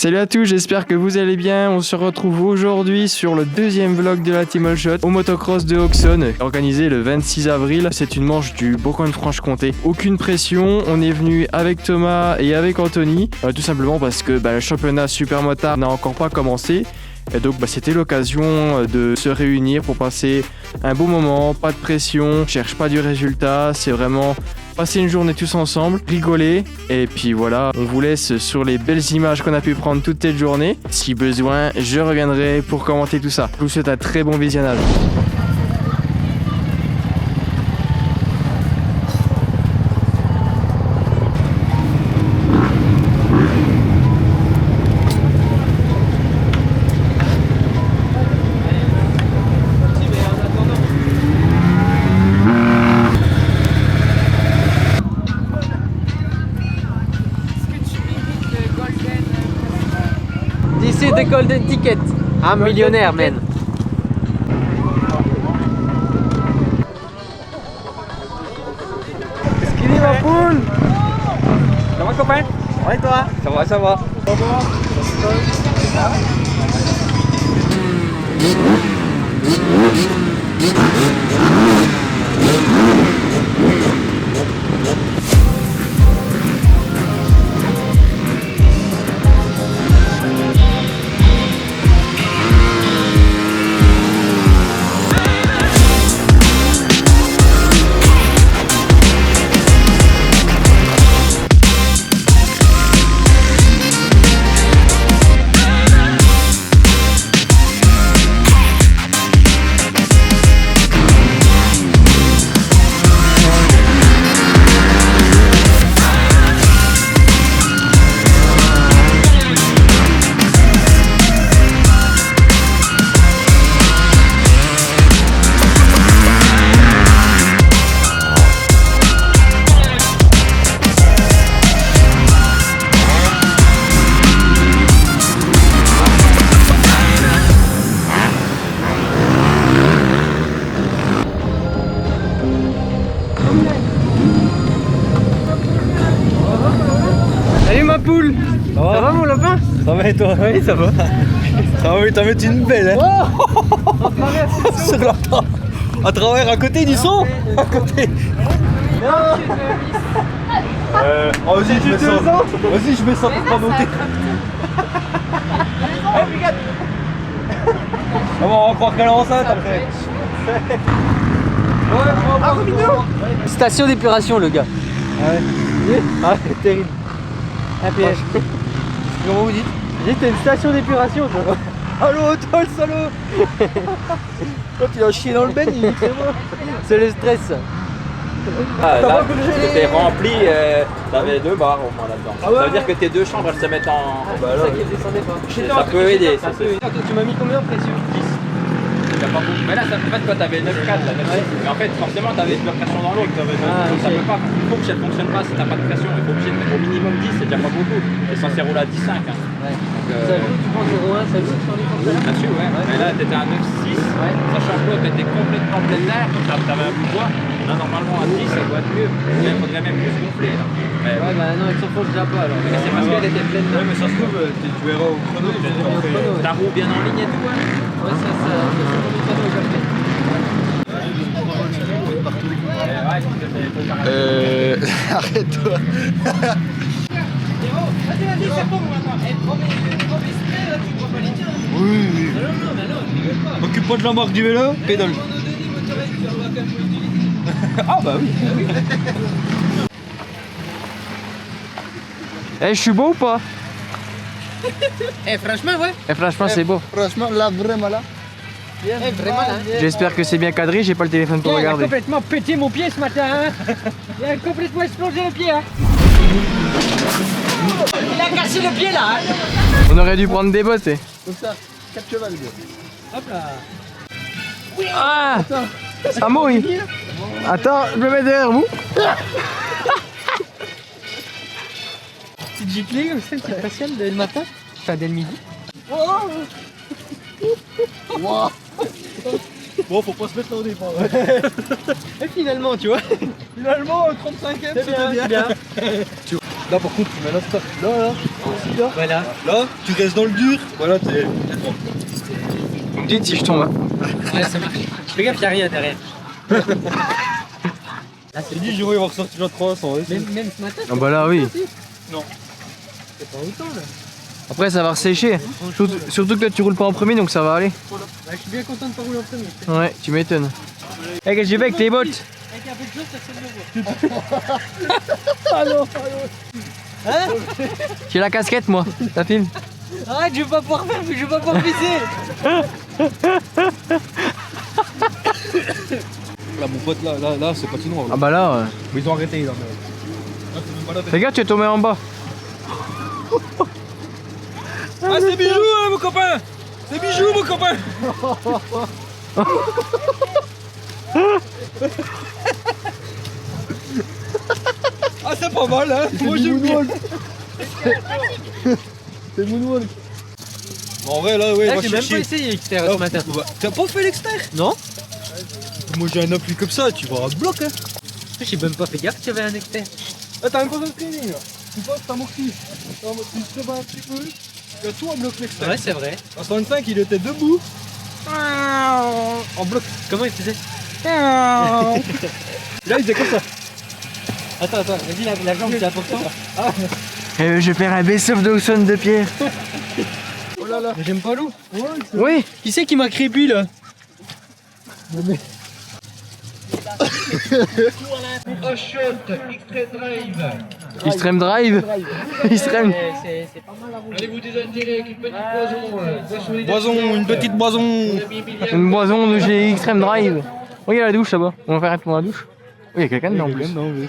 Salut à tous, j'espère que vous allez bien. On se retrouve aujourd'hui sur le deuxième vlog de la Team All Shot au motocross de Auxonne, organisé le 26 avril. C'est une manche du Bourgogne-Franche-Comté. Aucune pression, on est venu avec Thomas et avec Anthony, tout simplement parce que le championnat Super Motard n'a encore pas commencé. Et donc c'était l'occasion de se réunir pour passer un beau moment, pas de pression, on cherche pas du résultat, c'est vraiment passer une journée tous ensemble, rigoler, et puis voilà, on vous laisse sur les belles images qu'on a pu prendre toute cette journée. Si besoin, je reviendrai pour commenter tout ça. Je vous souhaite un très bon visionnage. This is the golden ticket. I'm millionnaire, man. Qu'est-ce qu'il dit ma poule? Ça va, copain? Ouais, toi? Ça va, ça va. Salut ma poule. Ça va mon lapin? Ça va et toi? Oui, ça va. Ça va, mais t'en mets une belle, hein? On traverse Sur la à travers, à côté du son? À côté. Oh, vas-y, je mets ça. Vas-y, je mets ça pour pas monter. Ah bon, on va croire qu'elle est enceinte après. Station d'épuration, le gars. Ah ouais. Ah, c'est terrible. Un piège. Comment vous dites? C'était une station d'épuration, toi. Allô, toi le salaud. Toi, tu as chié dans le bain, il dit c'est moi. C'est le stress. Ah, là, c'était rempli, t'avais 2 bars au moins là-dedans. Ah ouais, ça veut dire que tes 2 chambres elles se mettent en. Bah là, Ça peut aider. Ça peut aider. Tu m'as mis combien de pression? 10. T'as pas beaucoup. Mais là, en fait, toi t'avais 9,4 là, 9,6. Mais en fait, forcément, t'avais de la pression dans l'eau. Ça peut pas. Il faut que ça ne fonctionne pas si t'as pas de pression. Il faut obligé de mettre au minimum 10, c'est déjà pas beaucoup. T'es censé rouler à 10,5. Hein. Ouais. Donc, Ça joue, tu prends 0,1, ça joue sur les comptes. là-dessus, ouais. Mais là, t'étais à 9,6. Sachant que l'eau, t'étais complètement plein d'air. Donc, t'avais un bout de bois. Là, normalement, à 10, ça doit être mieux. Mais il faudrait même plus gonfler. Là. Mais, Ouais, bah non, il s'enfonce déjà pas alors. mais c'est parce qu'elle était pleine Ouais, d'air. mais ça se trouve, tu verras au chrono. Ta roue bien en ligne et tout, hein. Ouais, ça Arrête-toi. Oui. Occupe pas de la marque du vélo, pédale. Ah bah oui. Eh, je suis beau ou pas? Eh franchement ouais. Eh, franchement, c'est beau. Franchement là vraiment là. Eh, vraiment là. J'espère que c'est bien cadré, j'ai pas le téléphone pour Il a regarder. complètement pété mon pied ce matin. Hein. Il a complètement explosé le pied. Hein. Il a cassé le pied là. Hein. On aurait dû prendre des bottes. Comme ça, 4 chevals gars. Hop là. Ah! Ah, oui. Attends, je me mets derrière vous. Petite giclée comme ça, une petite faciale dès le matin. Enfin dès le midi. Wow. Bon, faut pas se mettre au départ. Et finalement, tu vois. Finalement, 35e, C'est bien. Là, par contre, tu mets la stop. Là. Ici, là. Voilà. Là, tu restes dans le dur. Voilà, t'es. Vous me dites si je tombe. Hein. Ouais, ça marche. Fais gaffe, y'a rien derrière. J'ai dit, Jérôme, il va ressortir à 300. Même ce matin. Ah bah là, oui. Non. C'est pas autant là. Après, ça va ressécher. Surtout que là, tu roules pas en premier, donc ça va aller. Bah, je suis bien content de pas rouler en premier. Ouais, tu m'étonnes. Eh, qu'est-ce que j'ai fait avec tes bottes? Avec un peu de chance, personne ne voit. Allô. Hein? J'ai la casquette, moi. Ça filme? Arrête, je vais pas pouvoir faire, je vais pas pouvoir viser. Là, mon pote, là, c'est patinoire. Ah bah là, Mais ils ont arrêté, là. fais gaffe, tu es tombé en bas. Ah, c'est Bijou, hein, mon copain. C'est Bijou, mon copain. Ah, c'est pas mal, hein. Moi, j'aime bien. C'est moonwalk. En vrai, là, ouais, Là, va j'ai même pas chercher. essayé l'extérieur ce matin. T'as pas fait l'extérieur? Non? Moi, j'ai un appui comme ça, tu vas à bloc, hein. J'ai même pas fait gaffe qu'il y avait un externe. Ah, t'as même pas fait le training, là. Tu passes, t'amortis. Tu te bats un petit peu. Tu as tout en bloc l'extérieur. Ouais, c'est vrai. En 125, il était debout. En bloc. Comment il faisait? Là, il faisait comme ça. Attends, vas-y, la jambe c'est important. Je vais faire un best-of d'Oxon de Pierre. Oh là là. Mais j'aime pas l'eau. Oui. Qui c'est qui m'a crépi là? Extreme Drive. Extreme. C'est pas mal à rouler. Boison, une petite boison. Une boison de chez Extreme Drive. Regarde la douche là-bas. On va faire un tour dans la douche. Oui, il y a quelqu'un dedans en plus.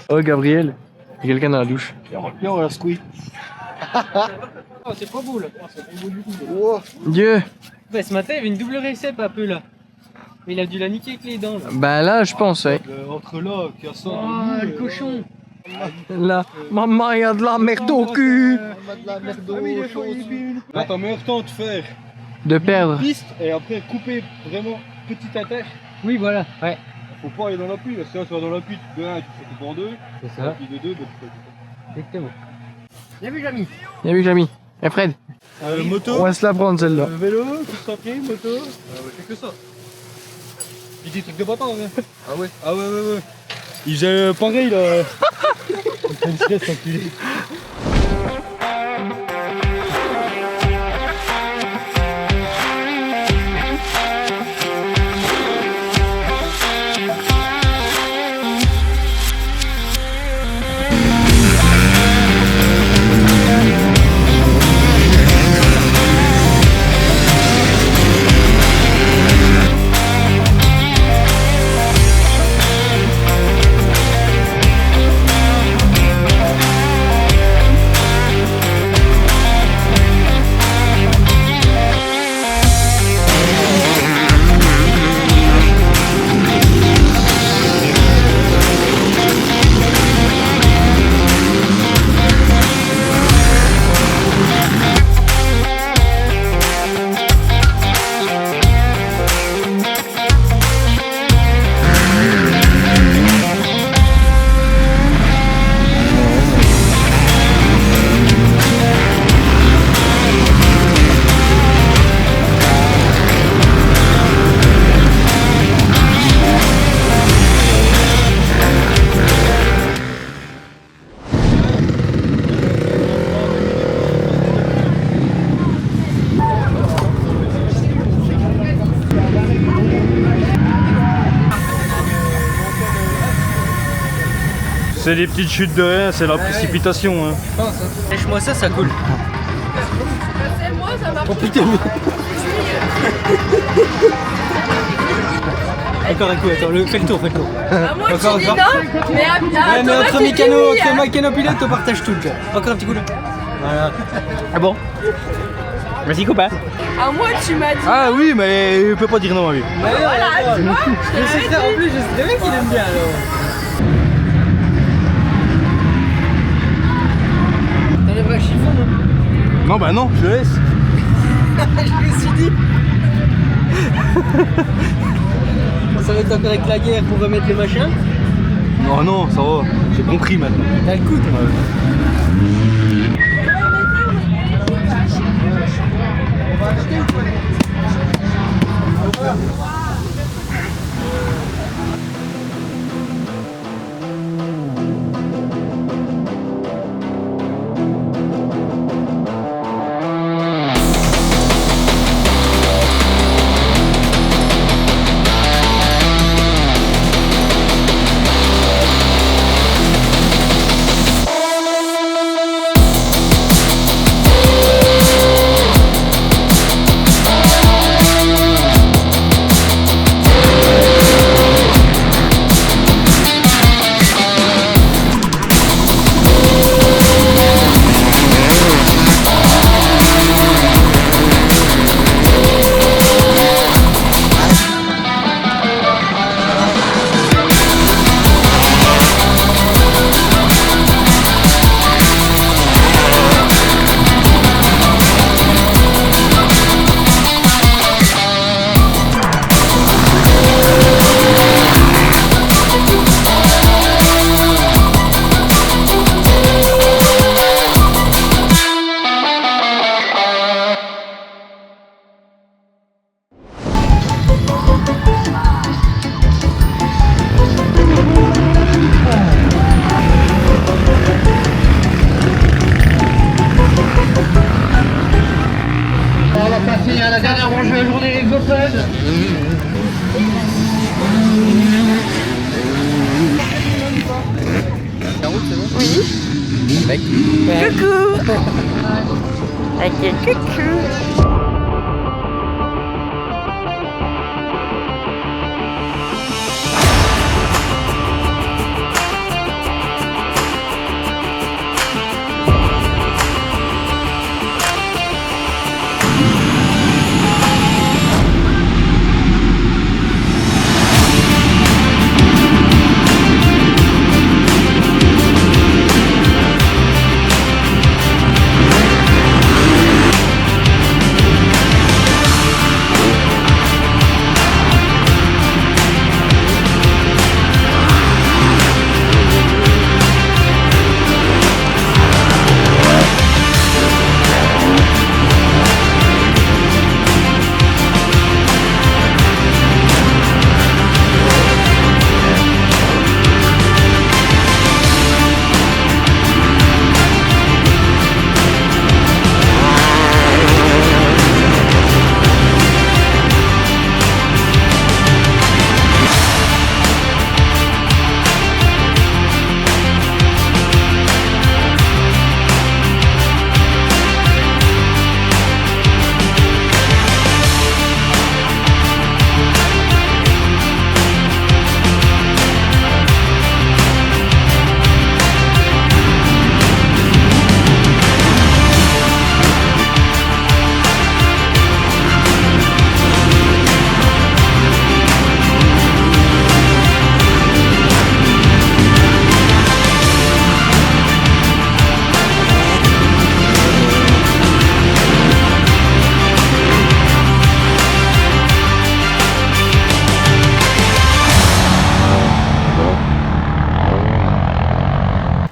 Oh, Gabriel. Il y a quelqu'un dans la douche. Viens, on la squeeze. Oh, c'est pas beau là. Dieu. Ouais, ce matin il y avait une double récep un peu là. Mais il a dû la niquer avec les dents là. Bah là, je pense, ouais. Entre là, qui a ça. Oh, le cochon. Là, maman, il y a de la merde au cul. Là, t'as meilleur temps de faire De perdre. piste et après couper vraiment petit à terre. Oui, voilà. Ouais. Faut pas aller dans l'appui, parce que là, tu vas dans l'appui, de 1, tu fais couper en 2. C'est ça. Puis de 2, tu fais Exactement. Bien vu, Jamy. Bien vu, Jamy. Et Fred, moto, on va se la prendre celle-là. vélo, course à pied, moto. Ouais, c'est que ça. Il dit trucs de bâtard, hein. Ah ouais. Ah ouais. Il faisait pareil là. Il fait une sieste, enculé. C'est des petites chutes de rien, c'est la précipitation. Hein. Lèche-moi ça, ça coule. C'est moi, ça marche. Oh putain. Encore un coup, attends, fais le tour. À moi, Encore, tu dis encore. non, mais à Ouais, mais Thomas, entre tu dis mécano, oui, entre hein. mécano pilote, on partage tout déjà. Encore un petit coup là. Voilà. Ah bon? Vas-y copain. À moi, tu m'as dit. Ah oui, mais il peut pas dire non à lui. Voilà, tu vois. Je sais très, en plus, je sais très bien qu'il aime bien alors. T'enlèveras le chiffon, non? Non, bah non, je laisse. Je me suis dit. Ça va être encore avec la guerre pour remettre les machins. Non, ça va, j'ai compris maintenant. T'as le coup, toi. parti, hein, la dernière manche de la journée, Godfred. La route, c'est bon? Oui. Avec. Coucou. Ok, coucou.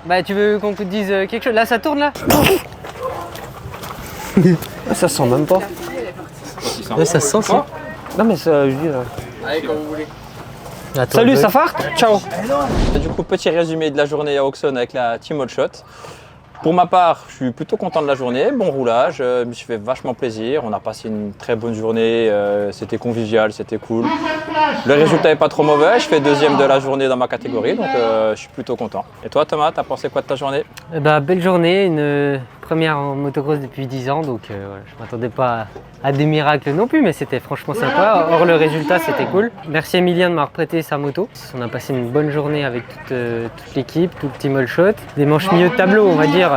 Bah tu veux qu'on te dise quelque chose? Là ça tourne là. Ça sent même pas. Ouais, ça sent ça. Non mais ça, je dis là. Allez, comme vous voulez. Attends, salut, ça farte. Ciao. Du coup, petit résumé de la journée à Auxonne avec la Team All Shot. Pour ma part, je suis plutôt content de la journée, bon roulage, je me suis fait vachement plaisir, on a passé une très bonne journée, c'était convivial, c'était cool. Le résultat n'est pas trop mauvais, je fais deuxième de la journée dans ma catégorie, donc je suis plutôt content. Et toi Thomas, t'as pensé quoi de ta journée? Bah, belle journée, une première en motocross depuis 10 ans, donc voilà, je m'attendais pas à des miracles non plus, mais c'était franchement sympa. Or le résultat c'était cool. Merci Emilien de m'avoir prêté sa moto. On a passé une bonne journée avec toute l'équipe, tout le team All Shot. Des manches milieu de tableau on va dire,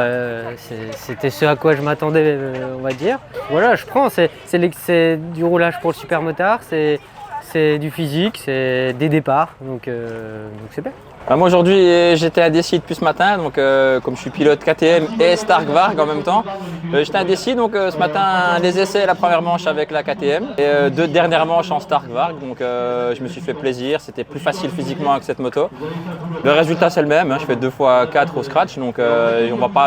c'était ce à quoi je m'attendais on va dire. Voilà, je prends, c'est du roulage pour le super motard, c'est du physique, c'est des départs, donc c'est bien. Moi aujourd'hui j'étais indécis depuis ce matin, donc comme je suis pilote KTM et Stark Varg en même temps, j'étais indécis, donc ce matin les essais, la première manche avec la KTM et deux dernières manches en Stark Varg, donc je me suis fait plaisir, c'était plus facile physiquement avec cette moto. Le résultat c'est le même, hein, je fais 2 x 4 au scratch, donc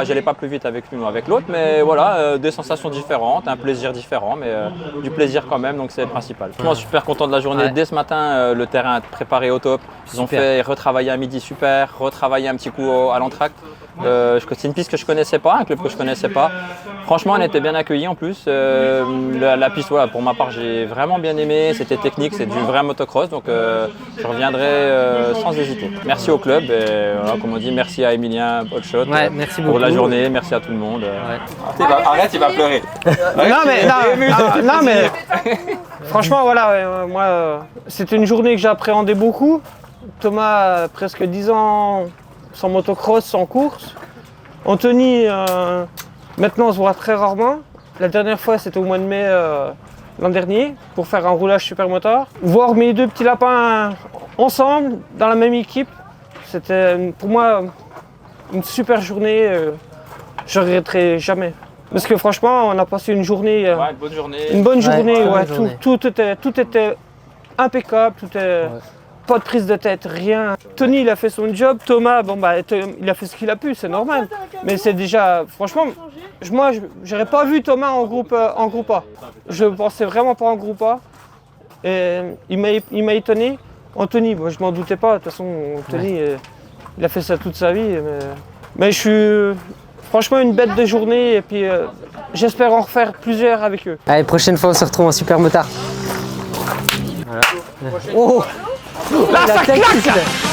j'allais pas plus vite avec l'une ou avec l'autre, mais voilà, des sensations différentes, un plaisir différent, mais du plaisir quand même, donc c'est le principal. Je suis super content de la journée, dès ce matin le terrain est préparé au top, ils ont fait retravailler à midi super, retravailler un petit coup à l'entracte. C'est une piste que je connaissais pas, un club que je connaissais pas. Franchement, on était bien accueillis en plus. La piste, voilà, pour ma part, j'ai vraiment bien aimé. C'était technique, c'est du vrai motocross, donc je reviendrai sans hésiter. Merci au club et voilà, comme on dit, merci à Emilien All Shot merci pour beaucoup. la journée, merci à tout le monde. Arrête, il va pleurer. Non mais franchement voilà, moi c'était une journée que j'appréhendais beaucoup. Thomas a presque 10 ans sans motocross, sans course. Anthony, maintenant on se voit très rarement. La dernière fois c'était au mois de mai l'an dernier pour faire un roulage supermoteur. Voir mes 2 petits lapins ensemble dans la même équipe, c'était pour moi une super journée. Je ne regretterai jamais. Parce que franchement on a passé une journée, Une bonne journée. une bonne journée, bonne ouais, journée. tout était impeccable, pas de prise de tête, rien. Tony, il a fait son job. Thomas, il a fait ce qu'il a pu, c'est normal. Mais c'est déjà, franchement, moi, j'aurais pas vu Thomas en groupe A. Je pensais vraiment pas en groupe A. Et il m'a étonné. Anthony, moi, je m'en doutais pas. De toute façon, Anthony, il a fait ça toute sa vie. Mais je suis, Franchement, une bête de journée et puis j'espère en refaire plusieurs avec eux. Allez, prochaine fois, on se retrouve en super motard. Voilà. Oh, Là, la ça tête claque qui se là. fait.